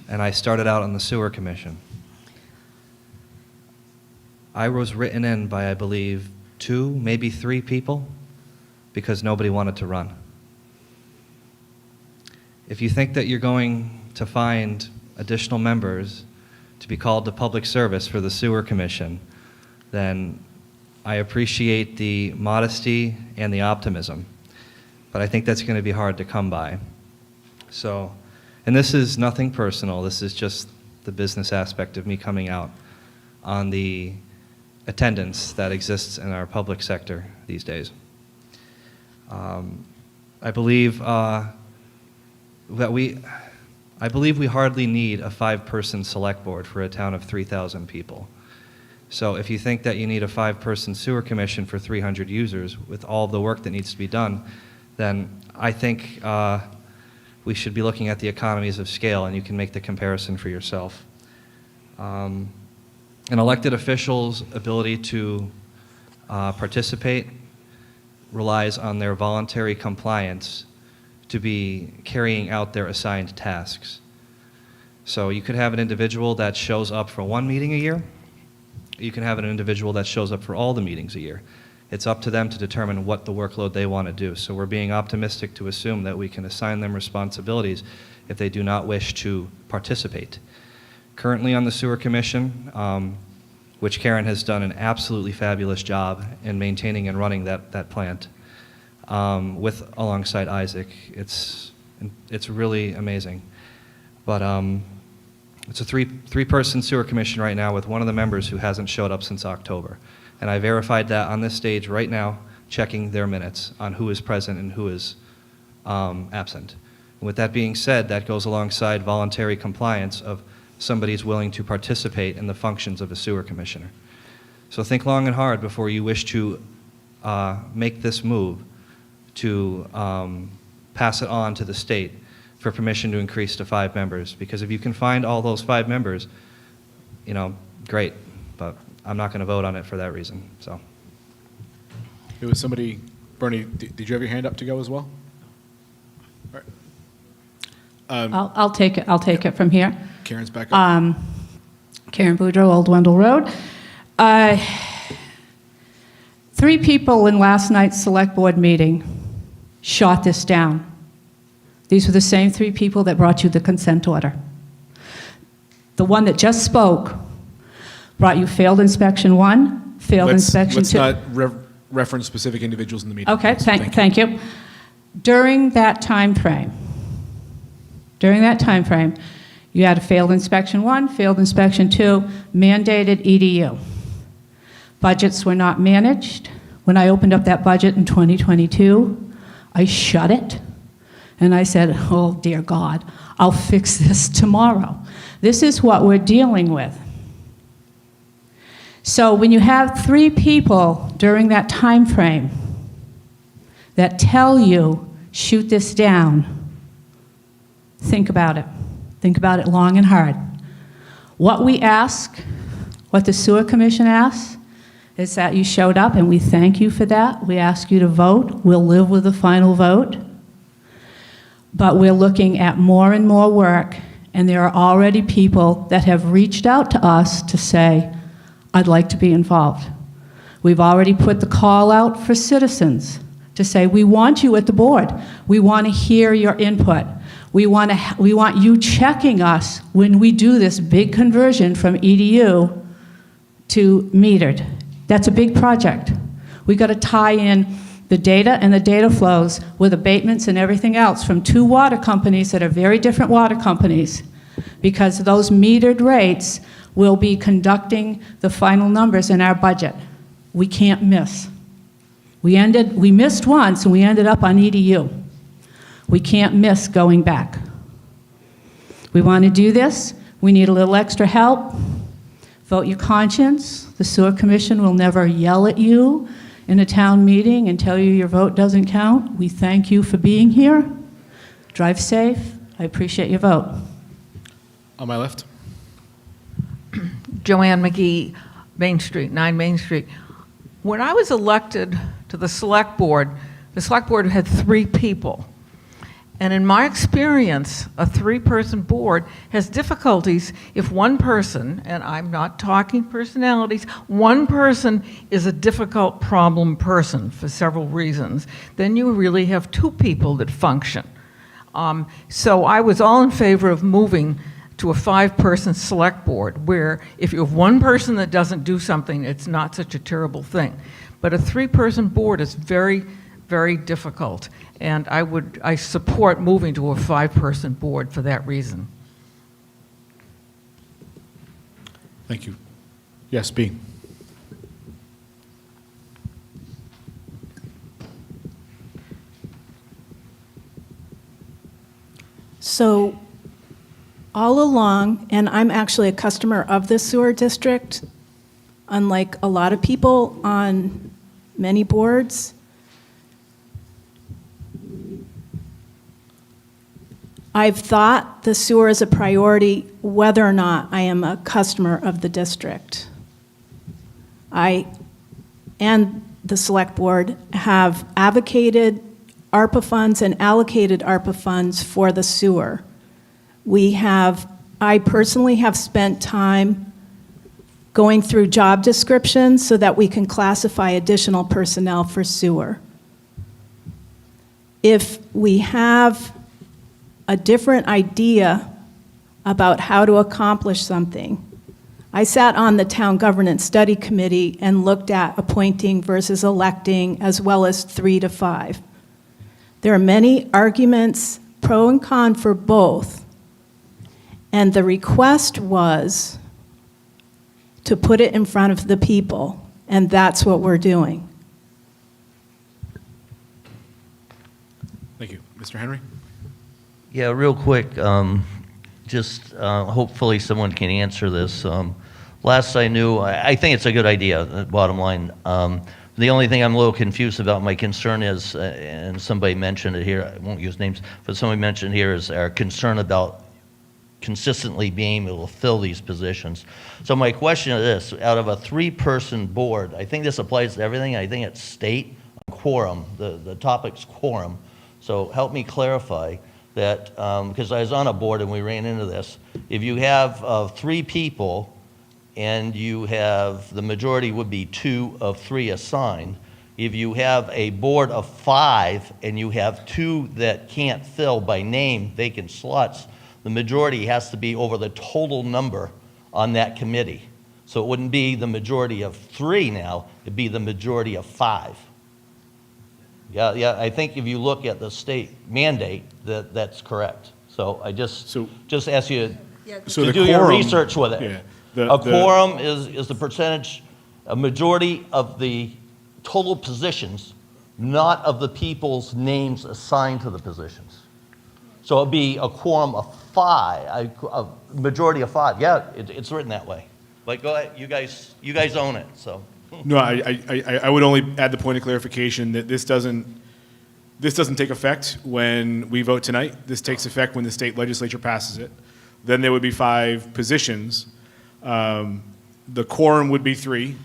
and I started out on the sewer commission. I was written in by, I believe, 2, maybe 3 people, because nobody wanted to run. If you think that you're going to find additional members to be called to public service for the sewer commission, then I appreciate the modesty and the optimism, but I think that's going to be hard to come by. So, and this is nothing personal, this is just the business aspect of me coming out on the attendance that exists in our public sector these days. I believe we hardly need a 5-person select board for a town of 3,000 people. So if you think that you need a 5-person sewer commission for 300 users with all the work that needs to be done, then I think we should be looking at the economies of scale, and you can make the comparison for yourself. An elected official's ability to participate relies on their voluntary compliance to be carrying out their assigned tasks. So you could have an individual that shows up for 1 meeting a year. You can have an individual that shows up for all the meetings a year. It's up to them to determine what the workload they want to do. So we're being optimistic to assume that we can assign them responsibilities if they do not wish to participate. Currently on the Sewer Commission, which Karen has done an absolutely fabulous job in maintaining and running that plant, alongside Isaac. It's really amazing. But it's a three-person sewer commission right now with one of the members who hasn't showed up since October. And I verified that on this stage right now, checking their minutes on who is present and who is absent. And with that being said, that goes alongside voluntary compliance of somebody's willing to participate in the functions of a sewer commissioner. So think long and hard before you wish to make this move to pass it on to the state for permission to increase to 5 members. Because if you can find all those 5 members, great. But I'm not going to vote on it for that reason. So. It was somebody, Bernie, did you have your hand up to go as well? All right. I'll take it. I'll take it from here. Karen's back up. Karen Boudreau, Old Wendell Road. 3 people in last night's select board meeting shot this down. These were the same 3 people that brought you the consent order. The one that just spoke brought you failed inspection 1, failed inspection 2. Let's not reference specific individuals in the meeting. Okay, thank you. During that time frame, you had a failed inspection 1, failed inspection 2, mandated EDU. Budgets were not managed. When I opened up that budget in 2022, I shut it. And I said, oh, dear God, I'll fix this tomorrow. This is what we're dealing with. So when you have 3 people during that time frame that tell you, shoot this down, think about it. Think about it long and hard. What we ask, what the Sewer Commission asks, is that you showed up, and we thank you for that. We ask you to vote. We'll live with the final vote. but we're looking at more and more work, and there are already people that have reached out to us to say, I'd like to be involved. We've already put the call out for citizens to say, we want you at the board. We want to hear your input. We want you checking us when we do this big conversion from EDU to metered. That's a big project. We got to tie in the data and the data flows with abatements and everything else from 2 water companies that are very different water companies, because those metered rates will be conducting the final numbers in our budget. We can't miss. We missed once and we ended up on EDU. We can't miss going back. We want to do this. We need a little extra help. Vote your conscience. The Sewer Commission will never yell at you in a town meeting and tell you your vote doesn't count. We thank you for being here. Drive safe. I appreciate your vote. On my left. Joanne McGee, Main Street, 9 Main Street. When I was elected to the select board had 3 people. And in my experience, a 3-person board has difficulties if one person, and I'm not talking personalities, one person is a difficult problem person for several reasons. Then you really have 2 people that function. So I was all in favor of moving to a 5-person select board, where if you have one person that doesn't do something, it's not such a terrible thing. But a 3-person board is very, very difficult, and I support moving to a 5-person board for that reason. Thank you. Yes, B. So all along, and I'm actually a customer of the sewer district, unlike a lot of people on many boards, I've thought the sewer is a priority whether or not I am a customer of the district. I and the select board have advocated ARPA funds and allocated ARPA funds for the sewer. I personally have spent time going through job descriptions so that we can classify additional personnel for sewer. If we have a different idea about how to accomplish something, I sat on the Town Governance Study Committee and looked at appointing versus electing, as well as 3 to 5. There are many arguments, pro and con, for both. And the request was to put it in front of the people, and that's what we're doing. Thank you. Mr. Henry? Yeah, real quick, hopefully someone can answer this. Last I knew, I think it's a good idea, bottom line. The only thing I'm a little confused about, my concern is, and somebody mentioned it here, I won't use names, but somebody mentioned here is our concern about consistently being able to fill these positions. So my question is this: out of a 3-person board, I think this applies to everything, I think it's state quorum, the topic's quorum. So help me clarify that, because I was on a board and we ran into this. If you have 3 people and you have, the majority would be 2 of 3 assigned. If you have a board of 5 and you have 2 that can't fill by name vacant slots, the majority has to be over the total number on that committee. So it wouldn't be the majority of 3 now, it'd be the majority of 5. Yeah, I think if you look at the state mandate, that's correct. So I just ask you to do your research with it. Yeah, a quorum is the percentage, a majority of the total positions, not of the people's names assigned to the positions. So it'd be a quorum of 5, a majority of 5. Yeah, it's written that way. But go ahead, you guys own it, so. No, I would only add the point of clarification that this doesn't take effect when we vote tonight. This takes effect when the state legislature passes it. Then there would be 5 positions. The quorum would be 3.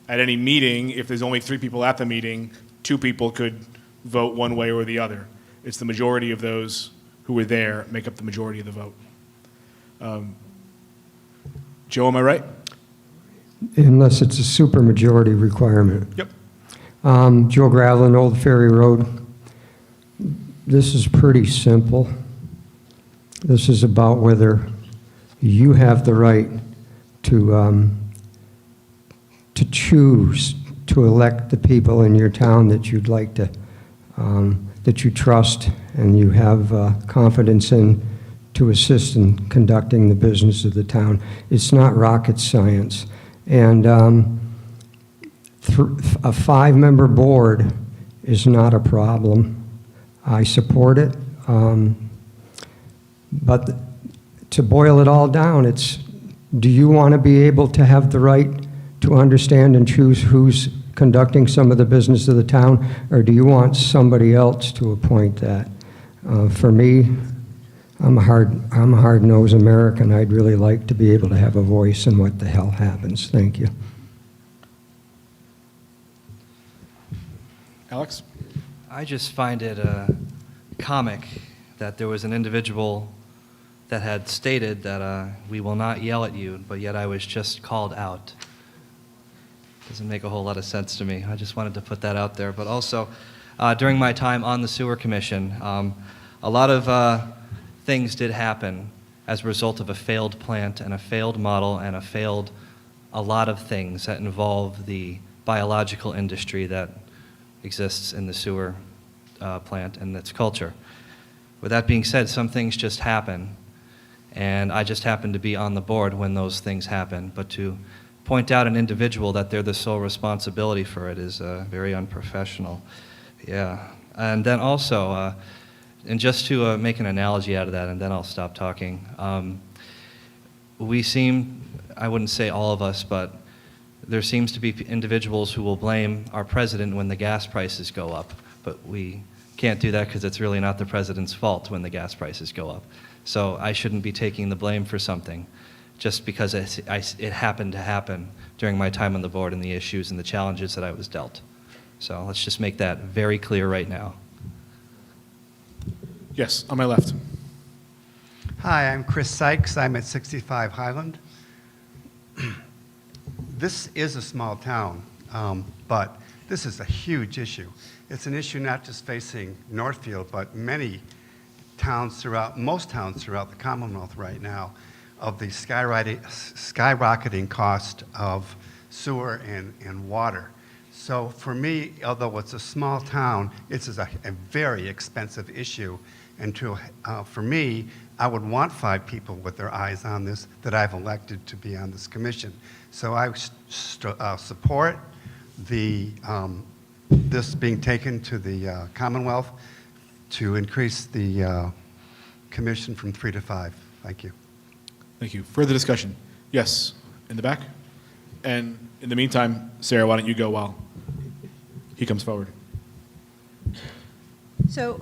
At any meeting, if there's only 3 people at the meeting, 2 people could vote one way or the other. It's the majority of those who were there make up the majority of the vote. Joe, am I right? Unless it's a supermajority requirement. Yep. Joe Gravelin, Old Ferry Road. This is pretty simple. This is about whether you have the right to choose to elect the people in your town that you'd like to, that you trust and you have confidence in to assist in conducting the business of the town. It's not rocket science. And a 5-member board is not a problem. I support it. But to boil it all down, it's, do you want to be able to have the right to understand and choose who's conducting some of the business of the town, or do you want somebody else to appoint that? For me, I'm a hard-nosed American. I'd really like to be able to have a voice in what the hell happens. Thank you. Alex? I just find it comic that there was an individual that had stated that we will not yell at you, but yet I was just called out. Doesn't make a whole lot of sense to me. I just wanted to put that out there. But also, during my time on the Sewer Commission, a lot of things did happen as a result of a failed plant and a failed model and a lot of things that involve the biological industry that exists in the sewer plant and its culture. With that being said, some things just happen, and I just happened to be on the board when those things happen. But to point out an individual that they're the sole responsibility for it is very unprofessional. Yeah. And then also, and just to make an analogy out of that, and then I'll stop talking, we seem, I wouldn't say all of us, but there seems to be individuals who will blame our president when the gas prices go up, but we can't do that because it's really not the president's fault when the gas prices go up. So I shouldn't be taking the blame for something just because it happened to happen during my time on the board and the issues and the challenges that I was dealt. So let's just make that very clear right now. Yes, on my left. Hi, I'm Chris Sykes. I'm at 65 Highland. This is a small town, but this is a huge issue. It's an issue not just facing Northfield, but many towns throughout, most towns throughout the Commonwealth right now, of the skyrocketing cost of sewer and water. So for me, although it's a small town, it's a very expensive issue. And for me, I would want 5 people with their eyes on this that I've elected to be on this commission. So I support this being taken to the Commonwealth to increase the commission from 3 to 5. Thank you. Thank you. Further discussion? Yes, in the back. And in the meantime, Sarah, why don't you go while he comes forward? So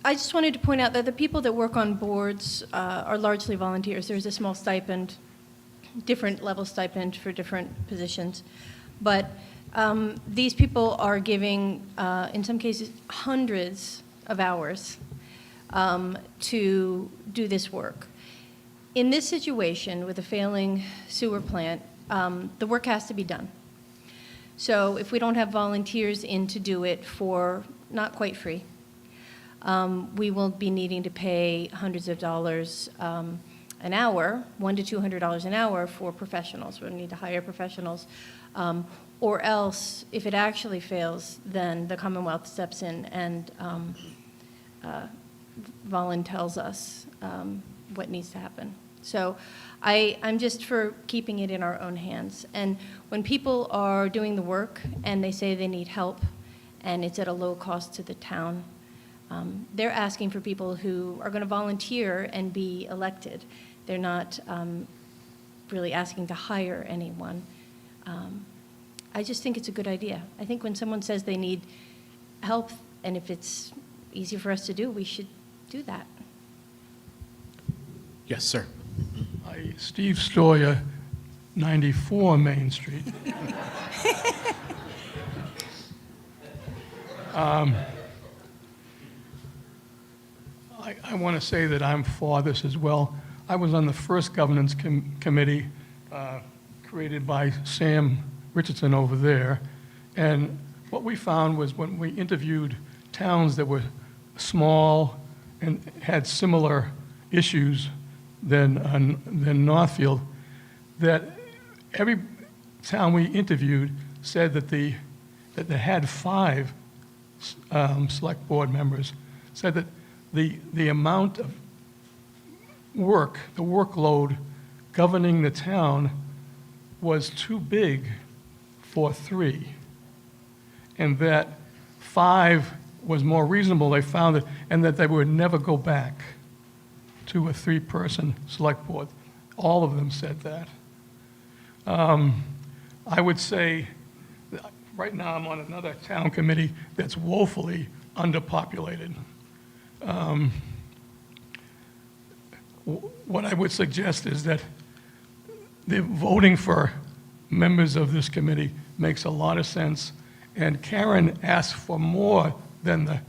I just wanted to point out that the people that work on boards are largely volunteers. There's a small stipend, different level stipend for different positions. But these people are giving, in some cases, hundreds of hours to do this work. In this situation, with a failing sewer plant, the work has to be done. So if we don't have volunteers in to do it for not quite free, we will be needing to pay hundreds of dollars an hour, $100 to $200 an hour for professionals. We'll need to hire professionals. Or else, if it actually fails, then the Commonwealth steps in and Volun tells us what needs to happen. So I'm just for keeping it in our own hands. And when people are doing the work and they say they need help and it's at a low cost to the town, they're asking for people who are going to volunteer and be elected. They're not really asking to hire anyone. I just think it's a good idea. I think when someone says they need help, and if it's easy for us to do, we should do that. Yes, sir. Hi, Steve Stoyer, 94 Main Street. I want to say that I'm for this as well. I was on the first governance committee created by Sam Richardson over there, and what we found was when we interviewed towns that were small and had similar issues than Northfield, that every town we interviewed said that they had 5 select board members, said that the amount of work, the workload governing the town was too big for 3, and that 5 was more reasonable, they found it, and that they would never go back to a 3-person select board. All of them said that. I would say, that right now I'm on another town committee that's woefully underpopulated. What I would suggest is that the voting for members of this committee makes a lot of sense, and Karen asked for more than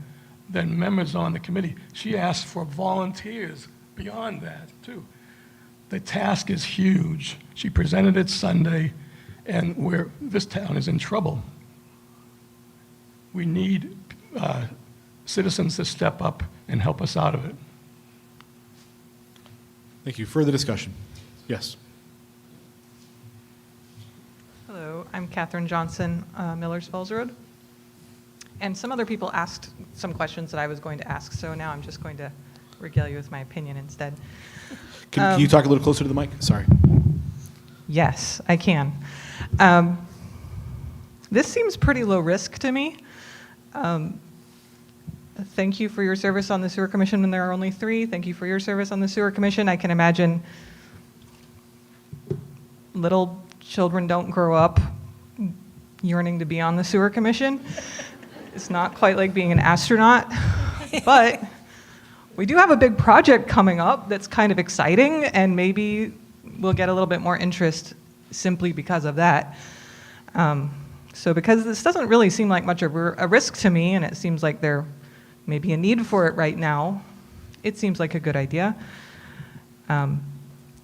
members on the committee. She asked for volunteers beyond that, too. The task is huge. She presented it Sunday, and this town is in trouble. We need citizens to step up and help us out of it. Thank you. Further discussion? Yes. Hello, I'm Catherine Johnson, Millers Falls Road. And some other people asked some questions that I was going to ask, so now I'm just going to regale you with my opinion instead. Can you talk a little closer to the mic? Sorry. Yes, I can. This seems pretty low risk to me. Thank you for your service on the Sewer Commission when there are only 3. Thank you for your service on the Sewer Commission. I can imagine little children don't grow up yearning to be on the Sewer Commission. It's not quite like being an astronaut, but we do have a big project coming up that's kind of exciting, and maybe we'll get a little bit more interest simply because of that. So because this doesn't really seem like much of a risk to me, and it seems like there may be a need for it right now, it seems like a good idea.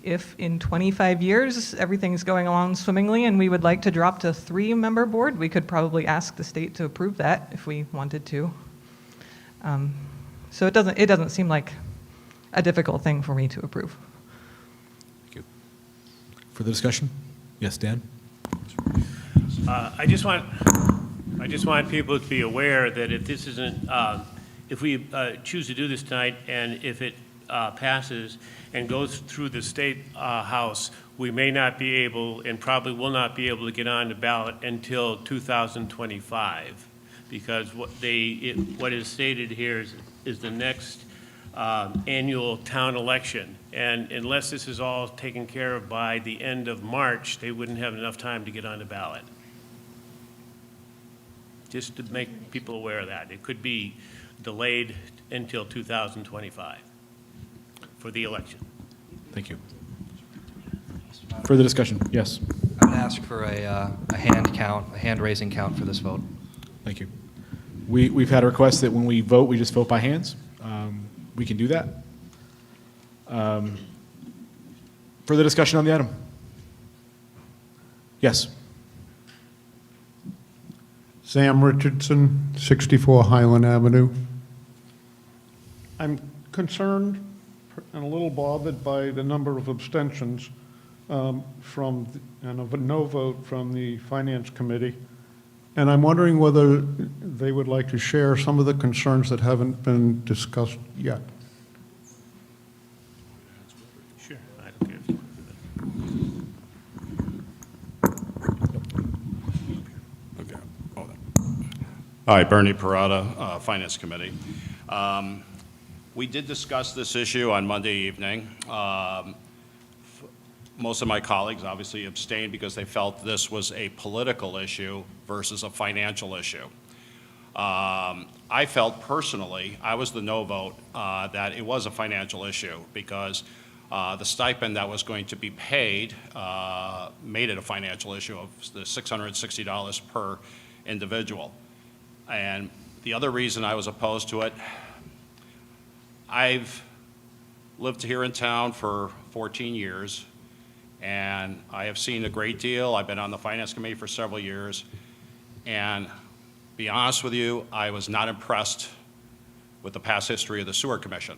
If in 25 years everything's going along swimmingly and we would like to drop to 3-member board, we could probably ask the state to approve that if we wanted to. So it doesn't seem like a difficult thing for me to approve. Thank you. Further discussion? Yes, Dan? I just want people to be aware that if this isn't, if we choose to do this tonight, and if it passes and goes through the State House, we may not be able, and probably will not be able to get on the ballot until 2025, because what is stated here is the next annual town election, and unless this is all taken care of by the end of March, they wouldn't have enough time to get on the ballot. Just to make people aware of that. It could be delayed until 2025 for the election. Thank you. Further discussion? Yes. I would ask for a hand raising count for this vote. Thank you. We've had a request that when we vote, we just vote by hands. We can do that. Further discussion on the item? Yes. Sam Richardson, 64 Highland Avenue. I'm concerned and a little bothered by the number of abstentions and a no vote from the Finance Committee. And I'm wondering whether they would like to share some of the concerns that haven't been discussed yet. Sure, I don't care if you want to do that. Okay. Hi, Bernie Parada, Finance Committee. We did discuss this issue on Monday evening. Most of my colleagues obviously abstained because they felt this was a political issue versus a financial issue. I felt personally, I was the no vote, that it was a financial issue because the stipend that was going to be paid made it a financial issue of the $660 per individual. And the other reason I was opposed to it, I've lived here in town for 14 years, and I have seen a great deal. I've been on the Finance Committee for several years, and be honest with you, I was not impressed with the past history of the Sewer Commission.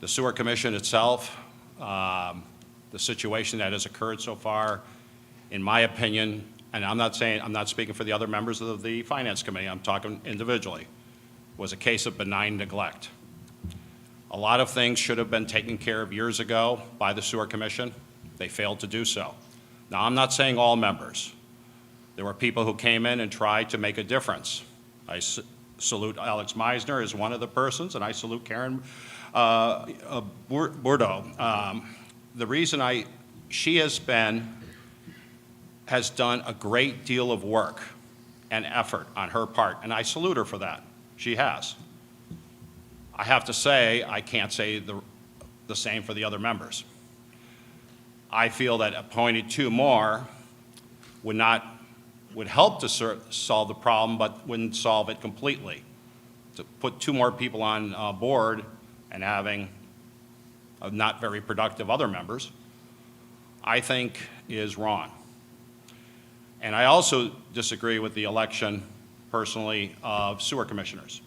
The Sewer Commission itself, the situation that has occurred so far, in my opinion, and I'm not speaking for the other members of the Finance Committee, I'm talking individually, was a case of benign neglect. A lot of things should have been taken care of years ago by the Sewer Commission. They failed to do so. Now, I'm not saying all members. There were people who came in and tried to make a difference. I salute Alex Meisner as one of the persons, and I salute Karen Bordeaux. The reason she has done a great deal of work and effort on her part, and I salute her for that. She has. I have to say, I can't say the same for the other members. I feel that appointing two more would help to solve the problem, but wouldn't solve it completely. To put two more people on board and having not very productive other members, I think is wrong. And I also disagree with the election, personally, of sewer commissioners.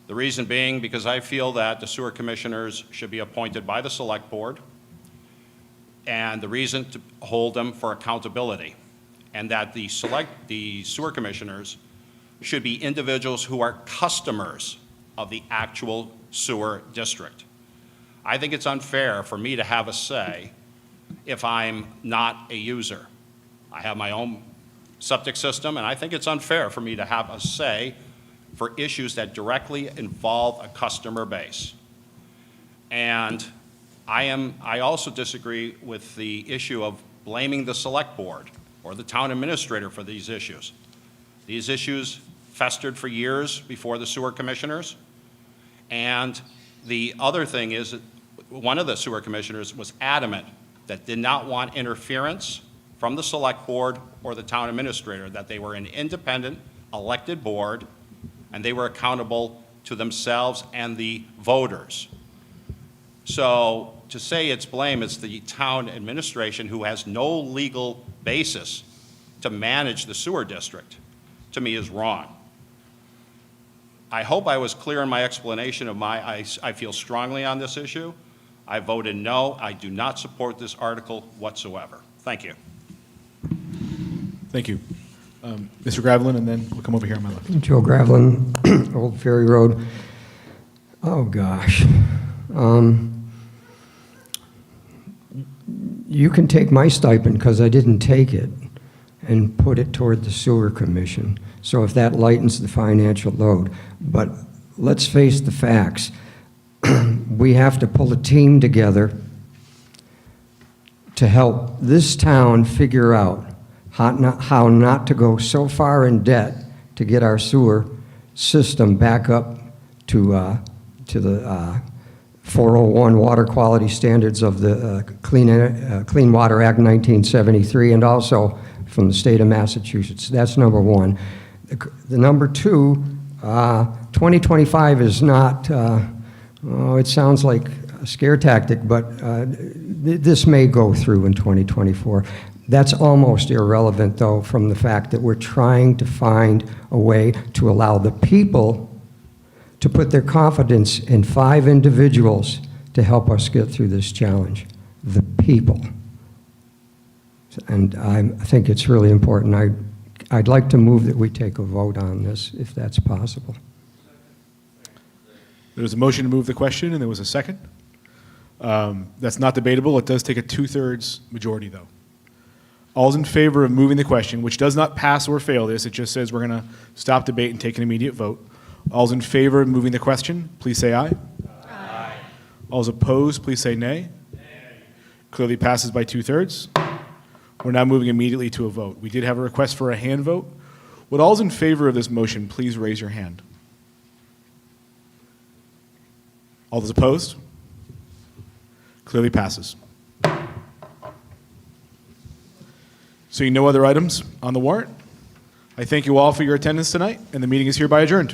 The reason being because I feel that the sewer commissioners should be appointed by the select board, and the reason to hold them for accountability, and that the sewer commissioners should be individuals who are customers of the actual sewer district. I think it's unfair for me to have a say if I'm not a user. I have my own septic system, and I think it's unfair for me to have a say for issues that directly involve a customer base. And I also disagree with the issue of blaming the select board or the town administrator for these issues. These issues festered for years before the sewer commissioners. And the other thing is that one of the sewer commissioners was adamant that did not want interference from the select board or the town administrator, that they were an independent elected board and they were accountable to themselves and the voters. So to say it's blame, it's the town administration who has no legal basis to manage the sewer district, to me is wrong. I hope I was clear in my explanation of I feel strongly on this issue. I voted no. I do not support this article whatsoever. Thank you. Thank you. Mr. Gravelin, and then we'll come over here on my left. Joe Gravelin, Old Ferry Road. Oh, gosh. You can take my stipend, because I didn't take it, and put it toward the sewer commission. So if that lightens the financial load. But let's face the facts. We have to pull a team together to help this town figure out how not to go so far in debt to get our sewer system back up to the 401 water quality standards of the Clean Water Act 1973, and also from the state of Massachusetts. That's number one. The number two, 2025 is not, it sounds like a scare tactic, but this may go through in 2024. That's almost irrelevant, though, from the fact that we're trying to find a way to allow the people to put their confidence in 5 individuals to help us get through this challenge. The people. And I think it's really important. I'd like to move that we take a vote on this, if that's possible. There was a motion to move the question, and there was a second. That's not debatable. It does take a 2/3 majority, though. All's in favor of moving the question, which does not pass or fail this. It just says we're going to stop debate and take an immediate vote. All's in favor of moving the question, please say aye. Aye. All's opposed, please say nay. Nay. Clearly passes by 2/3. We're now moving immediately to a vote. We did have a request for a hand vote. Would all's in favor of this motion please raise your hand? All those opposed? Clearly passes. Seeing no other items on the warrant, I thank you all for your attendance tonight, and the meeting is hereby adjourned.